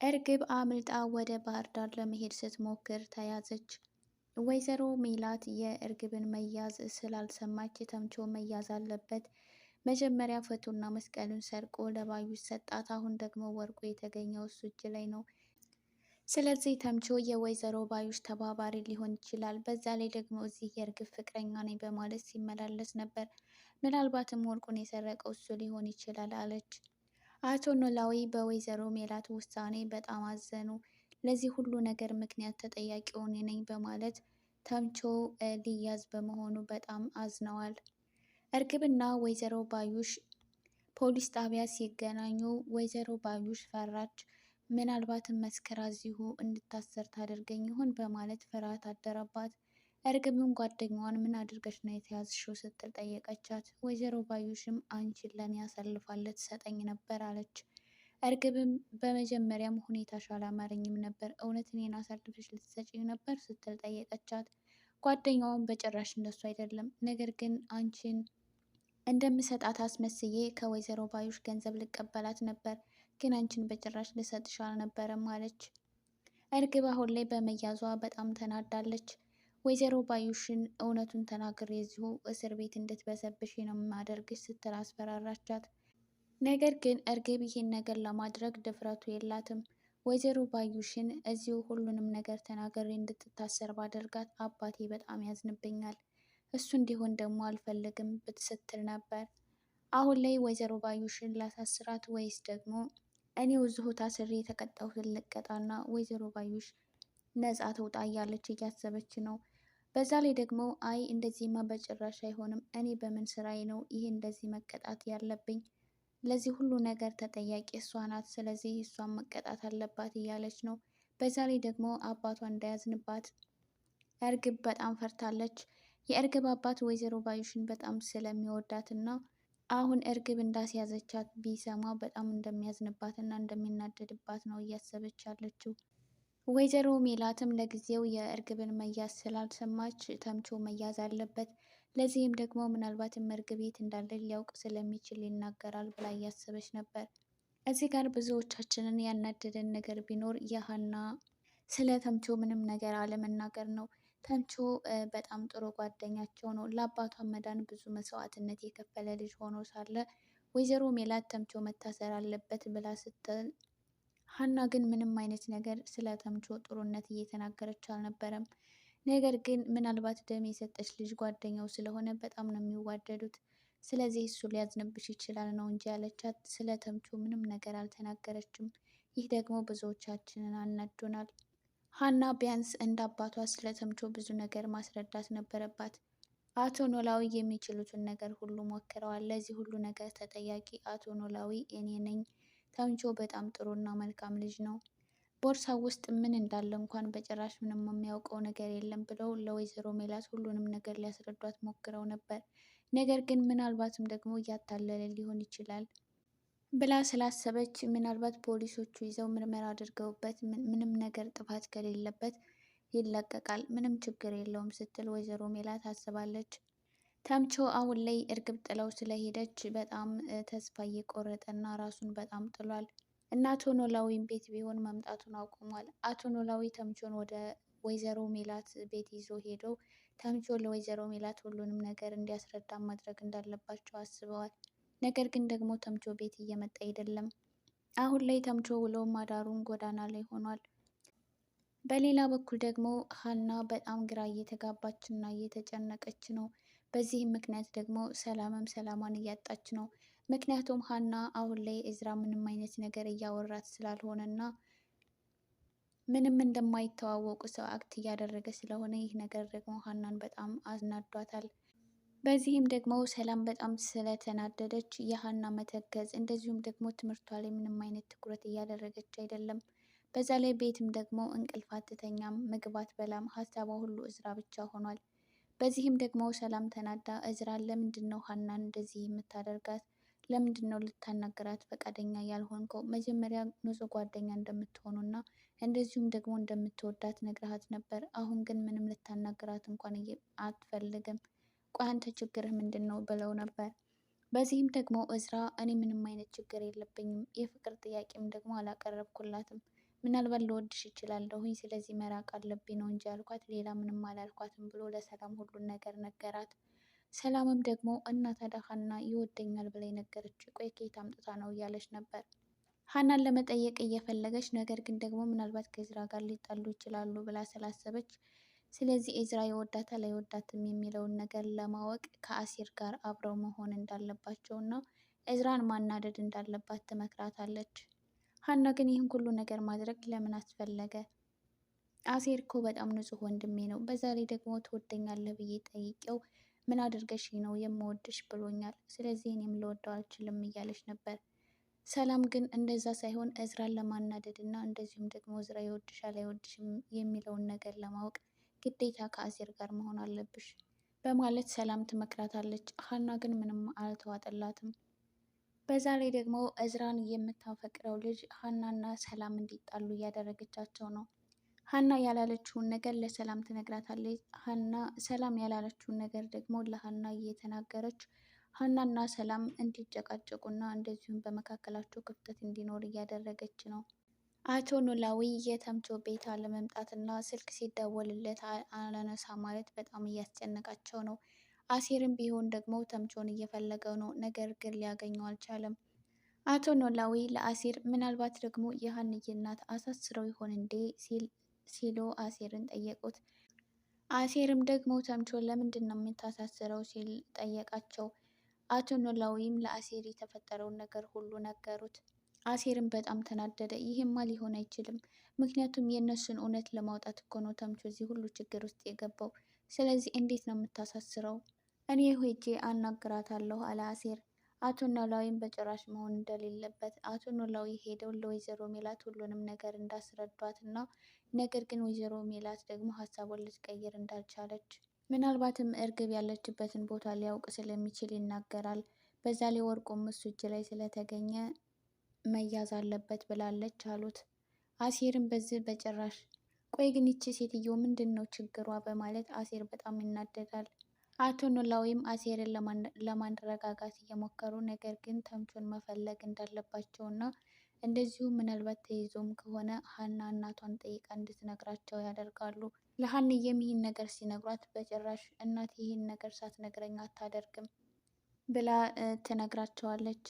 እርግብ አምልጣ ወደ ባህር ዳር ለመሄድ ስትሞክር ተያዘች። ወይዘሮ ሜላት የእርግብን መያዝ ስላልሰማች ተምቾ መያዝ አለበት፣ መጀመሪያ ፎቶና መስቀሉን ሰርቆ ለባዩሽ ሰጣት። አሁን ደግሞ ወርቁ የተገኘው እሱ እጅ ላይ ነው። ስለዚህ ተምቾ የወይዘሮ ባዩሽ ተባባሪ ሊሆን ይችላል። በዛ ላይ ደግሞ እዚህ የእርግብ ፍቅረኛ ነኝ በማለት ሲመላለስ ነበር። ምናልባትም ወርቁን የሰረቀው እሱ ሊሆን ይችላል አለች። አቶ ኖላዊ በወይዘሮ ሜላት ውሳኔ በጣም አዘኑ። ለዚህ ሁሉ ነገር ምክንያት ተጠያቂው እኔ ነኝ በማለት ተምቾ ሊያዝ በመሆኑ በጣም አዝነዋል። እርግብና ወይዘሮ ባዩሽ ፖሊስ ጣቢያ ሲገናኙ ወይዘሮ ባዩሽ ፈራች። ምናልባትም መስከራ እዚሁ እንድታሰር ታደርገኝ ይሆን በማለት ፍርሃት አደረባት። እርግብም ጓደኛዋን ምን አድርገሽ ነው የተያዝሽው ስትል ጠየቀቻት። ወይዘሮ ባዩሽም አንቺን ለኔ ያሳልፋለት ሰጠኝ ነበር አለች። እርግብም በመጀመሪያም ሁኔታሽ አላማረኝም ነበር፣ እውነት እኔን አሳልፈሽ ልትሰጪኝ ነበር ስትል ጠየቀቻት። ጓደኛዋን በጭራሽ እንደሱ አይደለም፣ ነገር ግን አንቺን እንደምሰጣት አስመስዬ ከወይዘሮ ባዩሽ ገንዘብ ልቀበላት ነበር፣ ግን አንቺን በጭራሽ ልሰጥሽ አልነበረም አለች። እርግብ አሁን ላይ በመያዟ በጣም ተናዳለች። ወይዘሮ ባዩሽን እውነቱን ተናግሬ እዚሁ እስር ቤት እንድትበሰብሽ ነው የማደርግሽ ስትል አስፈራራቻት። ነገር ግን እርግብ ይህን ነገር ለማድረግ ድፍረቱ የላትም። ወይዘሮ ባዩሽን እዚሁ ሁሉንም ነገር ተናግሬ እንድትታሰር ባደርጋት አባቴ በጣም ያዝንብኛል፣ እሱ እንዲሆን ደግሞ አልፈልግም ስትል ነበር። አሁን ላይ ወይዘሮ ባዩሽን ላሳስራት ወይስ ደግሞ እኔው እዚሁ ታስሬ የተቀጣሁትን ልቀጣና ወይዘሮ ባዩሽ ነጻ ትውጣ እያለች እያሰበች ነው። በዛ ላይ ደግሞ አይ እንደዚህማ በጭራሽ አይሆንም፣ እኔ በምን ስራዬ ነው ይሄ እንደዚህ መቀጣት ያለብኝ? ለዚህ ሁሉ ነገር ተጠያቂ እሷ ናት፣ ስለዚህ እሷን መቀጣት አለባት እያለች ነው። በዛ ላይ ደግሞ አባቷ እንዳያዝንባት እርግብ በጣም ፈርታለች። የእርግብ አባት ወይዘሮ ባዩሽን በጣም ስለሚወዳት እና አሁን እርግብ እንዳስያዘቻት ቢሰማ በጣም እንደሚያዝንባት እና እንደሚናደድባት ነው እያሰበች ያለችው። ወይዘሮ ሜላትም ለጊዜው የእርግብን መያዝ ስላልሰማች ተምቾ መያዝ አለበት፣ ለዚህም ደግሞ ምናልባትም እርግብ የት እንዳለ ሊያውቅ ስለሚችል ይናገራል ብላ እያሰበች ነበር። እዚህ ጋር ብዙዎቻችንን ያናደደን ነገር ቢኖር የሀና ስለ ተምቾ ምንም ነገር አለመናገር ነው። ተምቾ በጣም ጥሩ ጓደኛቸው ነው። ለአባቷ መዳን ብዙ መስዋዕትነት የከፈለ ልጅ ሆኖ ሳለ ወይዘሮ ሜላት ተምቾ መታሰር አለበት ብላ ስትል ሀና ግን ምንም አይነት ነገር ስለ ተምቾ ጥሩነት እየተናገረች አልነበረም። ነገር ግን ምናልባት ደም የሰጠች ልጅ ጓደኛው ስለሆነ በጣም ነው የሚዋደዱት፣ ስለዚህ እሱ ሊያዝንብሽ ይችላል ነው እንጂ ያለቻት፣ ስለ ተምቾ ምንም ነገር አልተናገረችም። ይህ ደግሞ ብዙዎቻችንን አናዶናል። ሀና ቢያንስ እንደ አባቷ ስለ ተምቾ ብዙ ነገር ማስረዳት ነበረባት። አቶ ኖላዊ የሚችሉትን ነገር ሁሉ ሞክረዋል። ለዚህ ሁሉ ነገር ተጠያቂ አቶ ኖላዊ እኔ ነኝ፣ ተምቾ በጣም ጥሩና መልካም ልጅ ነው፣ ቦርሳው ውስጥ ምን እንዳለ እንኳን በጭራሽ ምንም የሚያውቀው ነገር የለም ብለው ለወይዘሮ ሜላት ሁሉንም ነገር ሊያስረዷት ሞክረው ነበር። ነገር ግን ምናልባትም ደግሞ እያታለለ ሊሆን ይችላል ብላ ስላሰበች ምናልባት ፖሊሶቹ ይዘው ምርመራ አድርገውበት ምንም ነገር ጥፋት ከሌለበት ይለቀቃል፣ ምንም ችግር የለውም ስትል ወይዘሮ ሜላት ታስባለች። ተምቾ አሁን ላይ እርግብ ጥለው ስለሄደች በጣም ተስፋ እየቆረጠና ራሱን በጣም ጥሏል። እና አቶ ኖላዊም ቤት ቢሆን መምጣቱን አቁሟል። አቶ ኖላዊ ተምቾን ወደ ወይዘሮ ሜላት ቤት ይዞ ሄደው ተምቾ ለወይዘሮ ሜላት ሁሉንም ነገር እንዲያስረዳ ማድረግ እንዳለባቸው አስበዋል። ነገር ግን ደግሞ ተምቾ ቤት እየመጣ አይደለም። አሁን ላይ ተምቾ ውሎም አዳሩን ጎዳና ላይ ሆኗል። በሌላ በኩል ደግሞ ሀና በጣም ግራ እየተጋባች እና እየተጨነቀች ነው። በዚህም ምክንያት ደግሞ ሰላምም ሰላሟን እያጣች ነው። ምክንያቱም ሀና አሁን ላይ እዝራ ምንም አይነት ነገር እያወራት ስላልሆነ እና ምንም እንደማይተዋወቁ ሰው አክት እያደረገ ስለሆነ ይህ ነገር ደግሞ ሀናን በጣም አዝናዷታል። በዚህም ደግሞ ሰላም በጣም ስለተናደደች የሀና መተከዝ እንደዚሁም ደግሞ ትምህርቷ ላይ ምንም አይነት ትኩረት እያደረገች አይደለም። በዛ ላይ ቤትም ደግሞ እንቅልፍ አትተኛም፣ ምግብ አትበላም፣ ሀሳቧ ሁሉ እዝራ ብቻ ሆኗል። በዚህም ደግሞ ሰላም ተናዳ እዝራን ለምንድን ነው ሀናን እንደዚህ የምታደርጋት? ለምንድን ነው ልታናገራት ፈቃደኛ ያልሆንከው? መጀመሪያ ንጹህ ጓደኛ እንደምትሆኑና እንደዚሁም ደግሞ እንደምትወዳት ነግረሃት ነበር። አሁን ግን ምንም ልታናገራት እንኳን አትፈልግም። ቆይ አንተ ችግርህ ምንድን ነው ብለው ነበር። በዚህም ደግሞ እዝራ እኔ ምንም አይነት ችግር የለብኝም፣ የፍቅር ጥያቄም ደግሞ አላቀረብኩላትም፣ ምናልባት ልወድሽ እችላለሁኝ፣ ስለዚህ መራቅ አለብኝ ነው እንጂ አልኳት፣ ሌላ ምንም አላልኳትም ብሎ ለሰላም ሁሉን ነገር ነገራት። ሰላምም ደግሞ እና ታዲያ ሀና ይወደኛል ብላ ነገረች፣ ቆይ ከየት አምጥታ ነው እያለች ነበር ሀናን ለመጠየቅ እየፈለገች፣ ነገር ግን ደግሞ ምናልባት ከኤዝራ ጋር ሊጣሉ ይችላሉ ብላ ስላሰበች፣ ስለዚህ ኤዝራ ይወዳታል አይወዳትም የሚለውን ነገር ለማወቅ ከአሲር ጋር አብረው መሆን እንዳለባቸው እና ኤዝራን ማናደድ እንዳለባት ትመክራታለች። ሀና ግን ይህን ሁሉ ነገር ማድረግ ለምን አስፈለገ? አሴር እኮ በጣም ንጹሕ ወንድሜ ነው። በዛ ላይ ደግሞ ትወደኛለህ ብዬ ጠይቄው ምን አድርገሽ ነው የምወድሽ ብሎኛል። ስለዚህ እኔም ልወደው አልችልም እያለች ነበር። ሰላም ግን እንደዛ ሳይሆን እዝራን ለማናደድ እና እንደዚሁም ደግሞ እዝራ ይወድሻል አይወድሽም የሚለውን ነገር ለማወቅ ግዴታ ከአሴር ጋር መሆን አለብሽ በማለት ሰላም ትመክራታለች። ሀና ግን ምንም አልተዋጠላትም። በዛ ላይ ደግሞ እዝራን የምታፈቅረው ልጅ ሀናና ሰላም እንዲጣሉ እያደረገቻቸው ነው። ሀና ያላለችውን ነገር ለሰላም ትነግራታለች። ሰላም ያላለችውን ነገር ደግሞ ለሀና እየተናገረች ሀናና ሰላም እንዲጨቃጨቁና እንደዚሁም በመካከላቸው ክፍተት እንዲኖር እያደረገች ነው። አቶ ኖላዊ የተምቾ ቤት አለመምጣትና ስልክ ሲደወልለት አላነሳ ማለት በጣም እያስጨነቃቸው ነው። አሴርም ቢሆን ደግሞ ተምቾን እየፈለገው ነው፣ ነገር ግን ሊያገኘው አልቻለም። አቶ ኖላዊ ለአሴር ምናልባት ደግሞ የሀንዬ እናት አሳስረው ይሆን እንዴ ሲሉ አሴርን ጠየቁት። አሴርም ደግሞ ተምቾን ለምንድን ነው የምታሳስረው ሲል ጠየቃቸው። አቶ ኖላዊም ለአሴር የተፈጠረውን ነገር ሁሉ ነገሩት። አሴርም በጣም ተናደደ። ይህማ ሊሆን አይችልም፣ ምክንያቱም የእነሱን እውነት ለማውጣት እኮ ነው ተምቾ እዚህ ሁሉ ችግር ውስጥ የገባው። ስለዚህ እንዴት ነው የምታሳስረው? እኔ ሄጄ አናግራታለሁ አለ አሴር። አቶ ኖላዊም በጭራሽ መሆን እንደሌለበት አቶ ኖላዊ ሄደው ለወይዘሮ ሜላት ሁሉንም ነገር እንዳስረዷት እና ነገር ግን ወይዘሮ ሜላት ደግሞ ሀሳቧን ልትቀይር እንዳልቻለች፣ ምናልባትም እርግብ ያለችበትን ቦታ ሊያውቅ ስለሚችል ይናገራል። በዛ ላይ ወርቁም እሱ እጅ ላይ ስለተገኘ መያዝ አለበት ብላለች አሉት። አሴርም በዚህ በጭራሽ፣ ቆይ ግን ይቺ ሴትዮ ምንድን ነው ችግሯ? በማለት አሴር በጣም ይናደዳል። አቶ ኖላዊም አሴርን ለማረጋጋት እየሞከሩ ነገር ግን ተምቾን መፈለግ እንዳለባቸው እና እንደዚሁም ምናልባት ተይዞም ከሆነ ሀና እናቷን ጠይቃ እንድትነግራቸው ያደርጋሉ። ለሀንዬም ይህን ነገር ሲነግሯት በጭራሽ እናት ይህን ነገር ሳትነግረኝ አታደርግም ብላ ትነግራቸዋለች።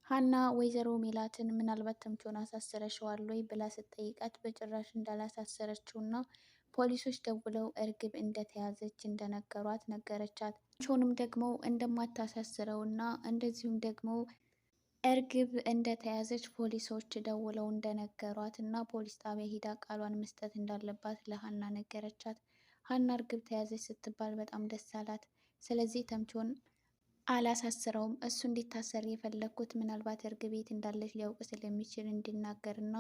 ሀና ወይዘሮ ሜላትን ምናልባት ተምቾን አሳስረሸዋል ወይ ብላ ስትጠይቃት በጭራሽ እንዳላሳሰረችው እና ፖሊሶች ደውለው እርግብ እንደተያዘች እንደነገሯት ነገረቻት። ተምቾንም ደግሞ እንደማታሳስረው እና እንደዚሁም ደግሞ እርግብ እንደተያዘች ፖሊሶች ደውለው እንደነገሯት እና ፖሊስ ጣቢያ ሂዳ ቃሏን መስጠት እንዳለባት ለሀና ነገረቻት። ሀና እርግብ ተያዘች ስትባል በጣም ደስ አላት። ስለዚህ ተምቾን አላሳስረውም፣ እሱ እንዲታሰር የፈለግኩት ምናልባት እርግብ ቤት እንዳለች ሊያውቅ ስለሚችል እንዲናገር እና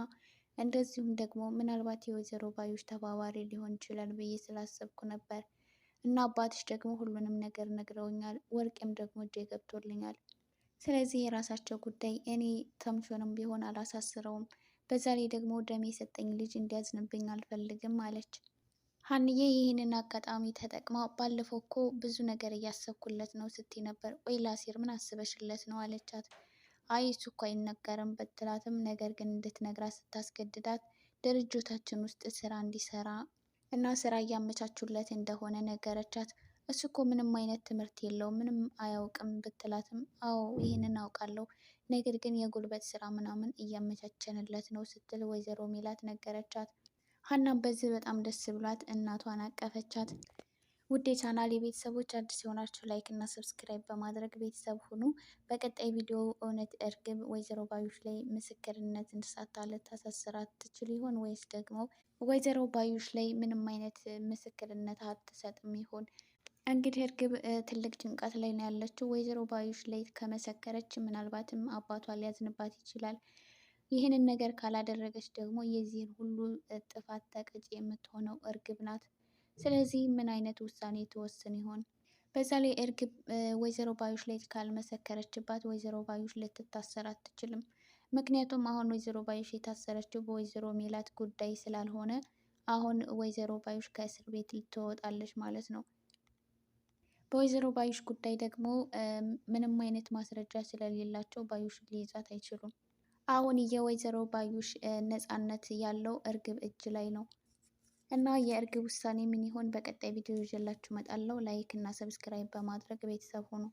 እንደዚሁም ደግሞ ምናልባት የወይዘሮ ባዩሽ ተባባሪ ሊሆን ይችላል ብዬ ስላሰብኩ ነበር እና አባትሽ ደግሞ ሁሉንም ነገር ነግረውኛል፣ ወርቄም ደግሞ እጄ ገብቶልኛል። ስለዚህ የራሳቸው ጉዳይ፣ እኔ ተምቾንም ቢሆን አላሳስረውም። በዛ ላይ ደግሞ ደም የሰጠኝ ልጅ እንዲያዝንብኝ አልፈልግም አለች። ሀንዬ ይህንን አጋጣሚ ተጠቅማ ባለፈው እኮ ብዙ ነገር እያሰብኩለት ነው ስትይ ነበር፣ ወይ ለአሴር ምን አስበሽለት ነው አለቻት። አይ እሱ እኮ አይነገርም ብትላትም ነገር ግን እንድትነግራት ስታስገድዳት ድርጅታችን ውስጥ ስራ እንዲሰራ እና ስራ እያመቻቹለት እንደሆነ ነገረቻት። እሱ እኮ ምንም አይነት ትምህርት የለውም ምንም አያውቅም ብትላትም አዎ ይህንን አውቃለሁ፣ ነገር ግን የጉልበት ስራ ምናምን እያመቻቸንለት ነው ስትል ወይዘሮ ሜላት ነገረቻት። ሀናም በዚህ በጣም ደስ ብሏት እናቷን አቀፈቻት። ውድ የቻናሌ ቤተሰቦች አዲስ የሆናችሁ ላይክ እና ሰብስክራይብ በማድረግ ቤተሰብ ሁኑ። በቀጣይ ቪዲዮ እውነት እርግብ ወይዘሮ ባዩሽ ላይ ምስክርነት እንድሳታ ልታሳስራት ትችል ይሆን ወይስ ደግሞ ወይዘሮ ባዩሽ ላይ ምንም አይነት ምስክርነት አትሰጥም ይሆን? እንግዲህ እርግብ ትልቅ ጭንቀት ላይ ነው ያለችው። ወይዘሮ ባዩሽ ላይ ከመሰከረች ምናልባትም አባቷ ሊያዝንባት ይችላል። ይህንን ነገር ካላደረገች ደግሞ የዚህን ሁሉ ጥፋት ተቀጪ የምትሆነው እርግብ ናት። ስለዚህ ምን አይነት ውሳኔ ትወስን ይሆን? በዛ ላይ እርግብ ወይዘሮ ባዩሽ ላይ ካልመሰከረችባት ወይዘሮ ባዩሽ ልትታሰር አትችልም። ምክንያቱም አሁን ወይዘሮ ባዩሽ የታሰረችው በወይዘሮ ሜላት ጉዳይ ስላልሆነ አሁን ወይዘሮ ባዩሽ ከእስር ቤት ልትወጣለች ማለት ነው። በወይዘሮ ባዩሽ ጉዳይ ደግሞ ምንም አይነት ማስረጃ ስለሌላቸው ባዩሽ ሊይዛት አይችሉም። አሁን የወይዘሮ ባዩሽ ነፃነት ያለው እርግብ እጅ ላይ ነው። እና የእርግብ ውሳኔ ምን ይሆን? በቀጣይ ቪዲዮ ይዤላችሁ እመጣለሁ። ላይክ እና ሰብስክራይብ በማድረግ ቤተሰብ ሁኑ።